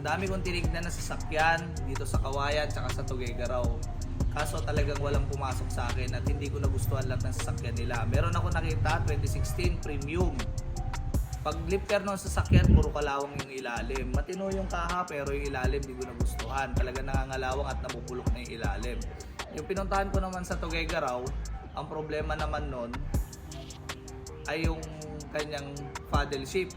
Ang dami kong tinignan na sasakyan dito sa Kawayan tsaka sa Tuguegarao. Kaso talagang walang pumasok sa akin at hindi ko nagustuhan lahat ng sasakyan nila. Meron ako nakita 2016 Premium. Pag lifter ng sasakyan, puro kalawang yung ilalim. Matino yung kaha pero yung ilalim hindi ko nagustuhan. Talagang nangangalawang at nabubulok na yung ilalim. Yung pinuntahan ko naman sa Tuguegarao, ang problema naman nun ay yung kanyang paddle shift.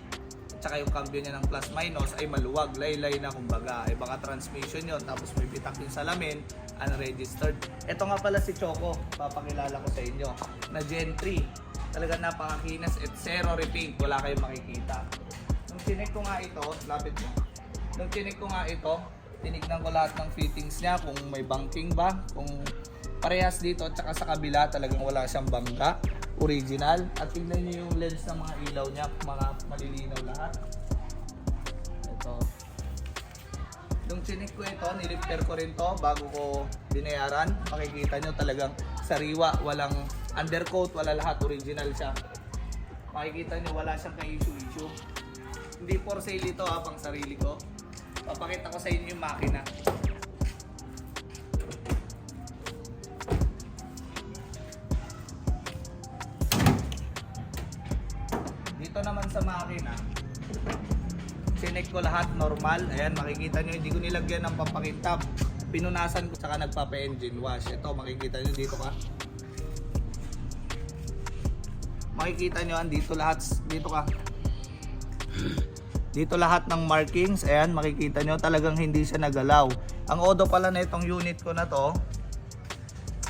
Tsaka yung cambio niya ng plus minus ay maluwag, laylay na kumbaga. Ay baka transmission yon, tapos may pitak yung salamin, unregistered. Ito nga pala si Choco, papakilala ko sa inyo, na Gen 3. Talagang napakakinas at zero repaint, wala kayong makikita. Nung chinek ko nga ito, lapit mo. Nung chinek ko nga ito, tinignan ko lahat ng fittings niya, kung may banking ba, kung parehas dito at saka sa kabila talagang wala siyang bangka. Original. At tingnan niyo yung lens ng mga ilaw niya, mga malilinaw lahat. Ito. Nung chinik ko ito, nilifter ko rin to bago ko binayaran. Makikita nyo talagang sariwa, walang undercoat, wala lahat, original siya. Makikita nyo wala siyang ka-issue-issue. Hindi for sale ito pang sarili ko. Papakita ko sa inyo yung makina. Dito naman sa makina, sinek ko lahat normal. Ayan, makikita nyo, hindi ko nilagyan ng pampakintab. Pinunasan ko, saka nagpapa-engine wash. Ito, makikita nyo dito ka. Makikita nyo, dito lahat, dito ka. Dito lahat ng markings, ayan, makikita nyo, talagang hindi siya nagalaw. Ang odo pala na itong unit ko na to,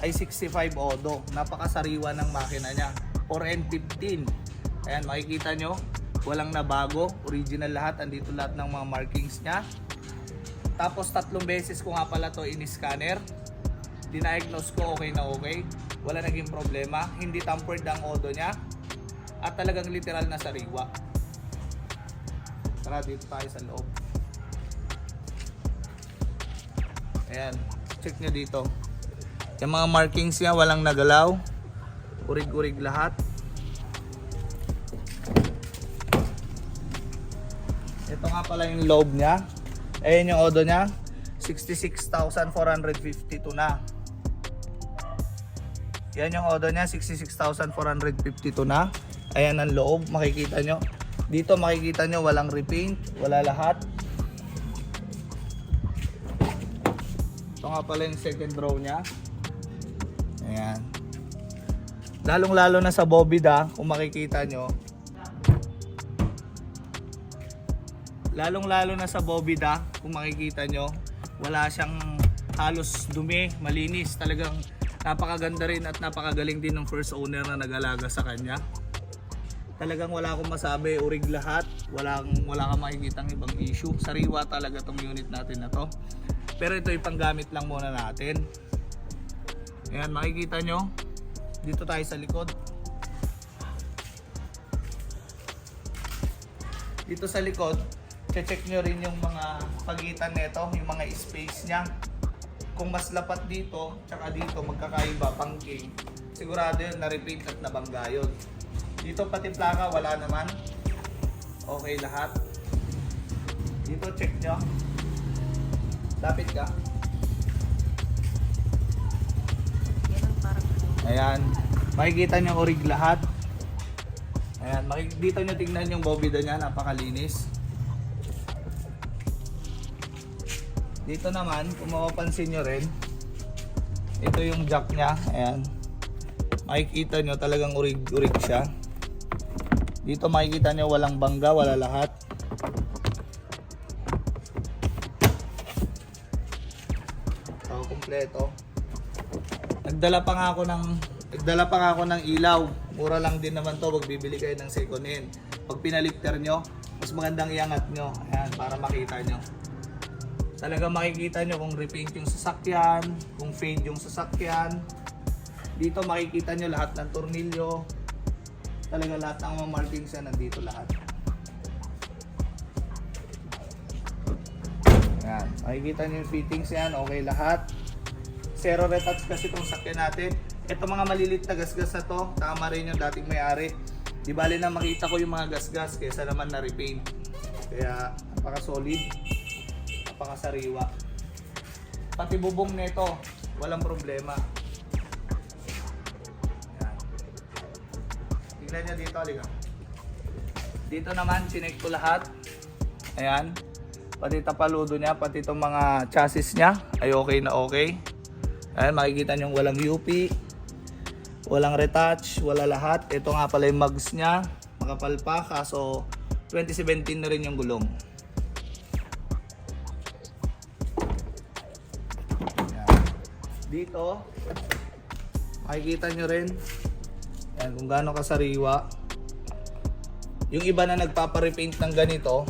ay 65 odo. Napakasariwa ng makina niya. 4N15. Ayan, makikita nyo, walang nabago, original lahat, andito lahat ng mga markings niya. Tapos 3 beses ko nga pala to in-scanner. Diniagnose ko, okay na okay. Wala naging problema, hindi tampered ang odo niya. At talagang literal na sariwa. Tara, dito tayo sa loob. Ayan, check nyo dito. Yung mga markings niya, walang nagalaw. Urig-urig lahat. Ito nga pala yung lobe niya. Ayan yung odo niya. 66,452 na. Yan yung odo niya. 66,452 na. Ayan ang loob. Makikita nyo. Dito makikita nyo walang repaint. Wala lahat. Ito nga pala yung second row niya. Ayan. Lalong lalo na sa bobida. Kung makikita nyo. Lalong-lalo na sa bobida, kung makikita nyo, wala siyang halos dumi, malinis. Talagang napakaganda rin at napakagaling din ng first owner na nag-alaga sa kanya. Talagang wala akong masabi, urig lahat. Wala kang makikitang ibang issue. Sariwa talaga tong unit natin na to. Pero ito ipanggamit lang muna natin. Ayan, makikita nyo. Dito tayo sa likod. Dito sa likod, check nyo rin yung mga pagitan nito, yung mga space niya. Kung mas lapat dito, tsaka dito magkakaiba, pangking, sigurado yun, na-repeat at nabangga yun. Dito pati plaka, wala naman. Okay lahat. Dito check nyo. Lapit ka. Ayan. Makikita nyo orig lahat. Ayan. Dito nyo tingnan yung bobida niya, napakalinis. Dito naman, kung mapapansin nyo rin, ito yung jack niya. Ayan. Makikita nyo talagang urig-urig siya. Dito makikita nyo walang bangga, wala lahat. Ito, kompleto. Nagdala pa nga ako ng ilaw. Mura lang din naman to, pag bibili kayo ng second hand. Pag pinalifter nyo, mas magandang iangat nyo. Ayan, para makita nyo. Talaga makikita nyo kung repaint yung sasakyan, kung fade yung sasakyan. Dito makikita nyo lahat ng tornilyo. Talaga lahat ng mga markings yan, nandito lahat. Ayan, makikita nyo yung fittings yan, okay lahat. Zero retouch kasi itong sakyan natin. Ito mga malilit na gasgas na to, tama rin yung dating may-ari. Di bali na makita ko yung mga gasgas kaysa naman na repaint. Kaya napaka solid. napakasariwa. Pati bubong nito, walang problema. Yan. Tingnan nyo dito, halika. Dito naman, chinek ko lahat. Ayan. Pati tapaludo niya, pati itong mga chassis niya ay okay na okay. Ayan, makikita nyo walang UP, walang retouch, wala lahat. Ito nga pala yung mugs niya, makapal pa, kaso 2017 na rin yung gulong. Ayan. Dito, makikita nyo rin ayan, kung gaano kasariwa. Yung iba na nagpaparepaint ng ganito,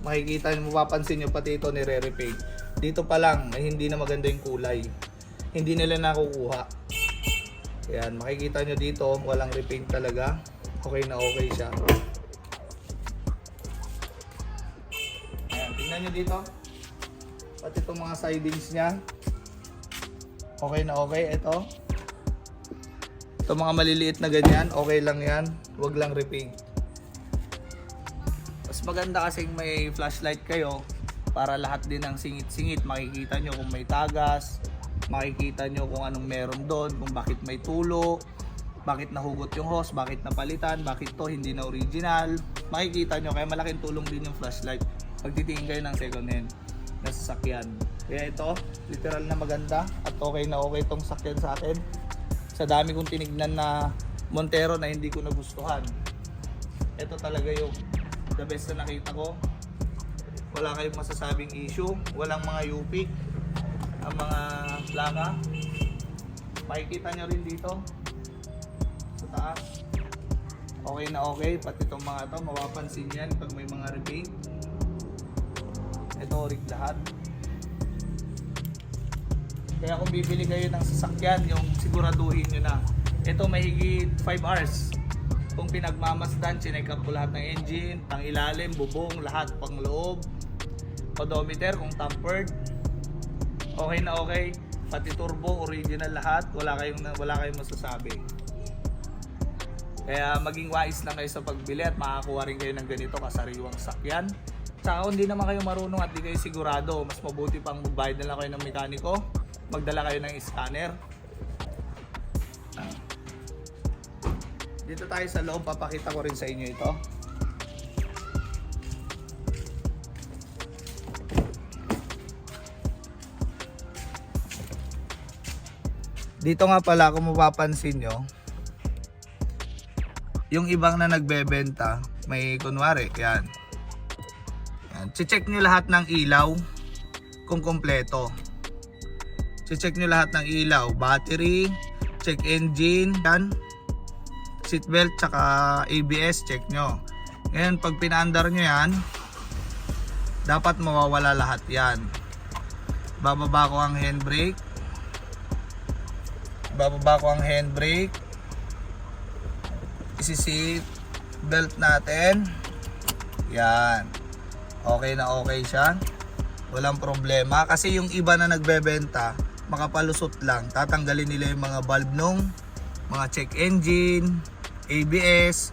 makikita nyo, mapapansin nyo pati ito nire-repaint. Dito pa lang ay hindi na maganda yung kulay. Hindi nila nakukuha. Ayan, makikita nyo dito, walang repaint talaga. Okay na okay siya. Ayan, tingnan nyo dito. Pati itong mga sidings niya. Okay na okay. Ito. Itong mga maliliit na ganyan, okay lang yan. Huwag lang repaint. Mas maganda kasing may flashlight kayo para lahat din ng singit-singit. Makikita nyo kung may tagas. Makikita nyo kung anong meron doon, kung bakit may tulo, bakit nahugot yung hose, bakit napalitan, bakit to hindi na original. Makikita nyo, kaya malaking tulong din yung flashlight pag titingin kayo ng second hand na sasakyan. Kaya ito, literal na maganda at okay na okay itong sakyan sa akin. Sa dami kong tinignan na Montero na hindi ko nagustuhan, ito talaga yung the best na nakita ko. Wala kayong masasabing issue, walang mga UP ang mga plaka. Makikita nyo rin dito sa taas, okay na okay. Pati itong mga to, mapapansin yan pag may mga repaint. Ito rig lahat. Kaya kung bibili kayo ng sasakyan, yung siguraduhin nyo na ito mahigit 5 hours kung pinagmamasdan, chinek up ko lahat ng engine, pang ilalim, bubong, lahat, pang loob, odometer kung tampered. Okay na okay, pati turbo, original lahat, wala kayong masasabi. Kaya maging wise lang kayo sa pagbili at makakuha rin kayo ng ganito kasariwang sakyan. Tsaka kung hindi naman kayo marunong at di kayo sigurado, mas mabuti pang magbayad na lang kayo ng mekaniko, magdala kayo ng scanner. Dito tayo sa loob, papakita ko rin sa inyo ito. Dito nga pala kung mapapansin nyo, yung ibang na nagbebenta, may kunwari, yan. Check nyo lahat ng ilaw kung kompleto. Check nyo lahat ng ilaw, battery, check engine, yan. Seatbelt, tsaka ABS, check nyo. Ngayon, pag pinaandar nyo yan, dapat mawawala lahat yan. Bababa ko ang handbrake. Bababa ko ang handbrake. Isi-seat belt natin. Yan. Okay na okay siya. Walang problema. Kasi yung iba na nagbebenta, makapalusot lang. Tatanggalin nila yung mga valve nung mga check engine, ABS.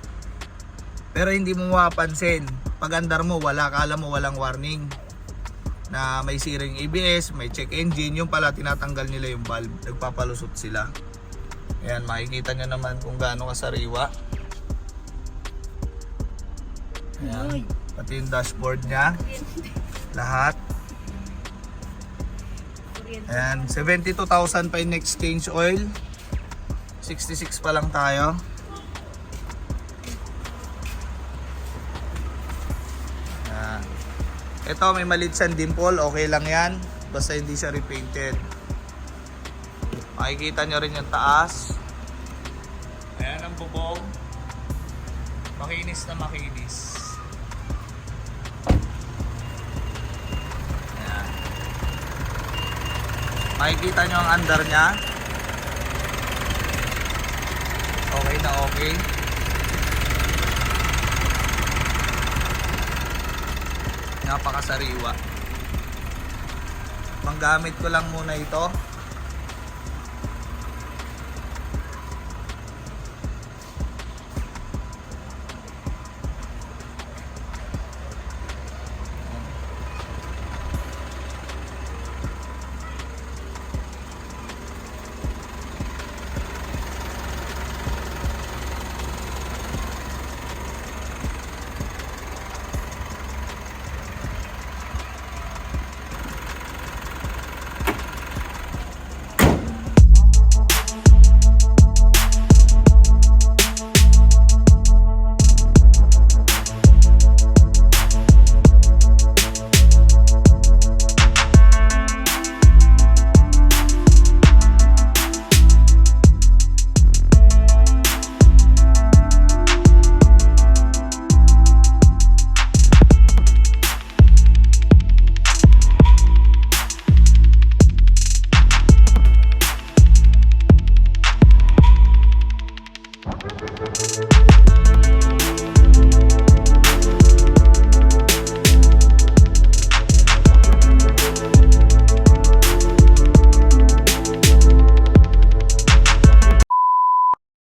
Pero hindi mo mapapansin. Pag andar mo, kala mo walang warning na may siring ABS, may check engine, yung pala tinatanggal nila yung valve, nagpapalusot sila. Ayan, makikita nyo naman kung gaano kasariwa. Ayan, pati yung dashboard nya, lahat. Ayan, 72,000 pa yung exchange oil, 66 pa lang tayo. Ito may maliit siyang dimple, okay lang yan. Basta hindi siya repainted. Makikita nyo rin yung taas. Ayan ang bubong. Makinis na makinis. Ayan. Makikita nyo ang andar nya. Okay na okay. Napakasariwa. Manggamit ko lang muna ito.